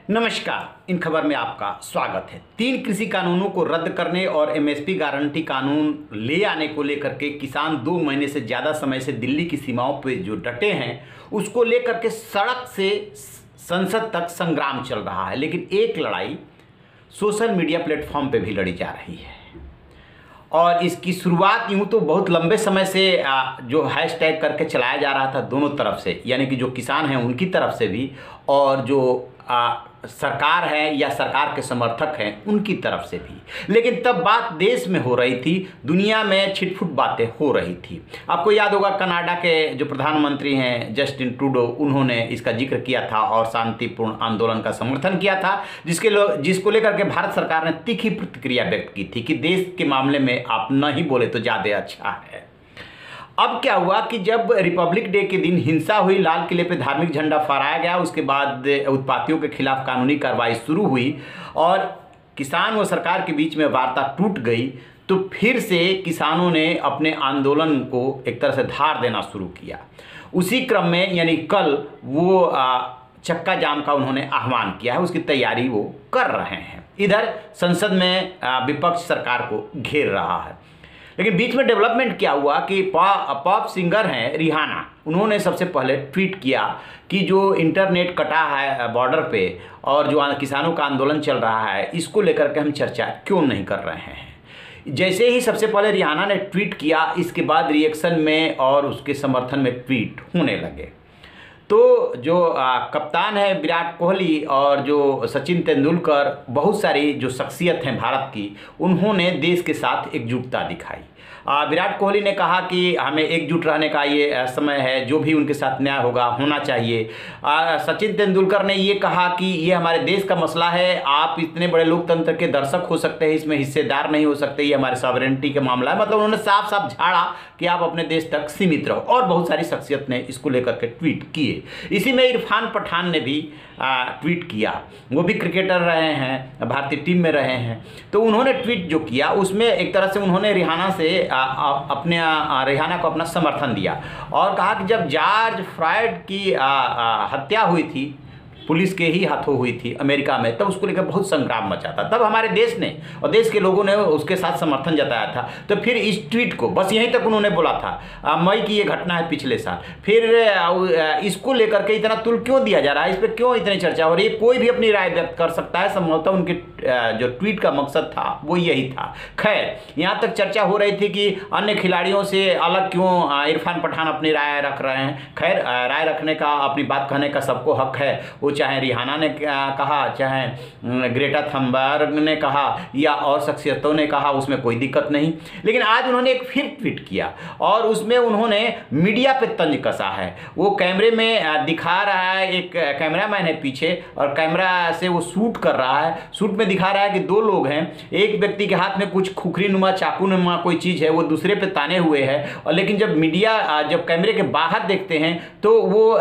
नमस्कार, इन खबर में आपका स्वागत है। 3 कृषि कानूनों को रद्द करने और एमएसपी गारंटी कानून ले आने को लेकर के किसान 2 महीने से ज़्यादा समय से दिल्ली की सीमाओं पे जो डटे हैं, उसको लेकर के सड़क से संसद तक संग्राम चल रहा है। लेकिन एक लड़ाई सोशल मीडिया प्लेटफॉर्म पे भी लड़ी जा रही है और इसकी शुरुआत यूँ तो बहुत लंबे समय से जो हैशटैग करके चलाया जा रहा था दोनों तरफ से, यानी कि जो किसान हैं उनकी तरफ से भी और जो सरकार है या सरकार के समर्थक हैं उनकी तरफ से भी। लेकिन तब बात देश में हो रही थी, दुनिया में छिटफुट बातें हो रही थी। आपको याद होगा कनाडा के जो प्रधानमंत्री हैं जस्टिन ट्रूडो, उन्होंने इसका जिक्र किया था और शांतिपूर्ण आंदोलन का समर्थन किया था, जिसको लेकर के भारत सरकार ने तीखी प्रतिक्रिया व्यक्त की थी कि देश के मामले में आप नहीं बोले तो ज़्यादा अच्छा है। अब क्या हुआ कि जब रिपब्लिक डे के दिन हिंसा हुई, लाल किले पे धार्मिक झंडा फहराया गया, उसके बाद उत्पातियों के खिलाफ कानूनी कार्रवाई शुरू हुई और किसान व सरकार के बीच में वार्ता टूट गई, तो फिर से किसानों ने अपने आंदोलन को एक तरह से धार देना शुरू किया। उसी क्रम में यानी कल वो चक्का जाम का उन्होंने आह्वान किया है, उसकी तैयारी वो कर रहे हैं। इधर संसद में विपक्ष सरकार को घेर रहा है। लेकिन बीच में डेवलपमेंट क्या हुआ कि पॉप सिंगर हैं रिहाना, उन्होंने सबसे पहले ट्वीट किया कि जो इंटरनेट कटा है बॉर्डर पे और जो किसानों का आंदोलन चल रहा है, इसको लेकर के हम चर्चा क्यों नहीं कर रहे हैं। जैसे ही सबसे पहले रिहाना ने ट्वीट किया, इसके बाद रिएक्शन में और उसके समर्थन में ट्वीट होने लगे। तो जो कप्तान है विराट कोहली और जो सचिन तेंदुलकर, बहुत सारी जो शख्सियत हैं भारत की, उन्होंने देश के साथ एकजुटता दिखाई। विराट कोहली ने कहा कि हमें एकजुट रहने का ये समय है, जो भी उनके साथ न्याय होगा होना चाहिए। सचिन तेंदुलकर ने ये कहा कि ये हमारे देश का मसला है, आप इतने बड़े लोकतंत्र के दर्शक हो सकते हैं, इसमें हिस्सेदार नहीं हो सकते, ये हमारे सॉवरेनिटी का मामला है। मतलब उन्होंने साफ साफ झाड़ा कि आप अपने देश तक सीमित रहो। और बहुत सारी शख्सियत ने इसको लेकर के ट्वीट किए। इसी में इरफान पठान ने भी ट्वीट किया, वो भी क्रिकेटर रहे हैं, भारतीय टीम में रहे हैं। तो उन्होंने ट्वीट जो किया उसमें एक तरह से उन्होंने रिहाना से रिहाना को अपना समर्थन दिया और कहा कि जब जॉर्ज फ्लॉयड की हत्या हुई थी, पुलिस के ही हाथों हुई थी अमेरिका में, तब उसको लेकर बहुत संग्राम मचा था। तब हमारे देश ने और देश के लोगों ने उसके साथ समर्थन जताया था। तो फिर इस ट्वीट को बस यहीं तक उन्होंने बोला था, मई की ये घटना है पिछले साल। फिर इसको लेकर के इतना तुल क्यों दिया जा रहा है, इस पर क्यों इतनी चर्चा हो रही है। कोई भी अपनी राय व्यक्त कर सकता है, संभवतः उनके जो ट्वीट का मकसद था वो यही था। खैर, यहाँ तक चर्चा हो रही थी कि अन्य खिलाड़ियों से अलग क्यों इरफान पठान अपनी राय रख रहे हैं। खैर, राय रखने का, अपनी बात कहने का सबको हक है। वो चाहे रिहाना ने कहा, चाहे ग्रेटा थनबर्ग ने कहा या और शख्सियतों ने कहा, उसमें कोई दिक्कत नहीं। लेकिन आज उन्होंने एक फिर ट्वीट किया और उसमें उन्होंने मीडिया पे तंज कसा है। वो कैमरे में दिखा रहा है, एक कैमरामैन है पीछे और कैमरा से वो शूट कर रहा है। शूट में दिखा रहा है कि 2 लोग हैं, एक व्यक्ति के हाथ में कुछ खुखरी नुमा चाकू नुमा कोई चीज़ है, वो दूसरे पे ताने हुए है। और लेकिन जब मीडिया जब कैमरे के बाहर देखते हैं तो वो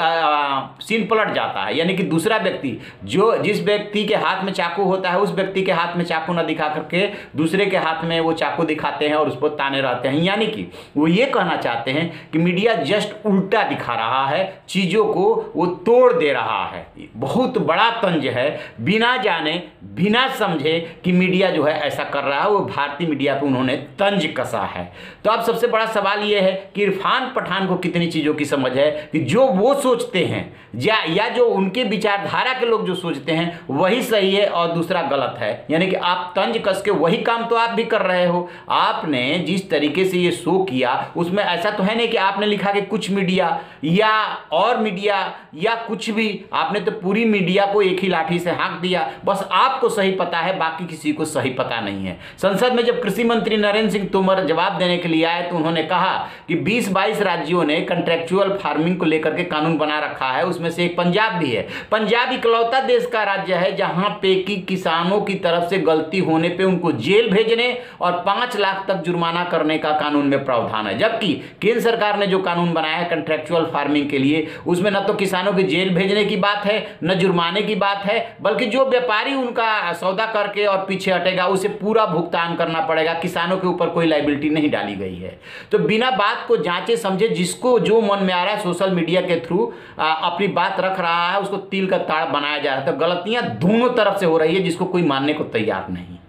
सीन पलट जाता है, यानी कि दूसरा व्यक्ति जिस व्यक्ति के हाथ में चाकू होता है, उस व्यक्ति के हाथ में चाकू न दिखा करके दूसरे के हाथ में वो चाकू दिखाते हैं और उस पर ताने रहते हैं। यानी कि वो ये कहना चाहते हैं कि मीडिया जस्ट उल्टा दिखा रहा है, चीज़ों को वो तोड़ दे रहा है। बहुत बड़ा तंज है, बिना जाने बिना समझे कि मीडिया जो है ऐसा कर रहा है, वो भारतीय मीडिया पे उन्होंने तंज कसा है। तो अब सबसे बड़ा सवाल ये है कि इरफान पठान को कितनी चीज़ों की समझ है कि जो वो सोचते हैं या जो उनके विचारधारा के लोग जो सोचते हैं वही सही है और दूसरा गलत है। यानी कि आप तंज कस के वही काम तो आप भी कर रहे हो। आपने जिस तरीके से ये शो किया उसमें ऐसा तो है नहीं कि आपने लिखा कि कुछ मीडिया या और मीडिया या कुछ भी, आपने तो पूरी मीडिया को एक ही लाठी से हाँक दिया। बस आपको सही पता है, बाकी किसी को सही पता नहीं है। संसद में जब कृषि मंत्री नरेंद्र सिंह तोमर जवाब देने के लिए आए तो उन्होंने कहा कि 20-22 राज्यों ने कंट्रेक्चुअल फार्मिंग को लेकर के कानून बना रखा है, उसमें से एक पंजाब भी है। पंजाब इकलौता देश का राज्य है जहां पे कि किसानों की तरफ से गलती होने पे उनको जेल भेजने और 5 लाख तक जुर्माना करने का कानून में प्रावधान है। जबकि केंद्र सरकार ने जो कानून बनाया है कंट्रेक्चुअल फार्मिंग के लिए, उसमें न तो किसानों की जेल भेजने की बात है, न जुर्माने की बात है, बल्कि जो व्यापारी उनका सौदा करके और पीछे हटेगा उसे पूरा भुगतान करना पड़ेगा। किसानों के ऊपर कोई लायबिलिटी नहीं डाली गई है। तो बिना बात को जांचे समझे जिसको जो मन में आ रहा है सोशल मीडिया के थ्रू अपनी बात रख रहा है, उसको तिल कील का ताड़ बनाया जा रहा है। तो गलतियां दोनों तरफ से हो रही है, जिसको कोई मानने को तैयार नहीं है।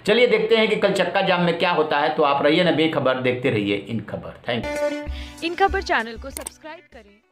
चलिए देखते हैं कि कल चक्का जाम में क्या होता है। तो आप रहिए ना बेखबर, देखते रहिए इन खबर। Thank you. इन खबर चैनल को सब्सक्राइब करें।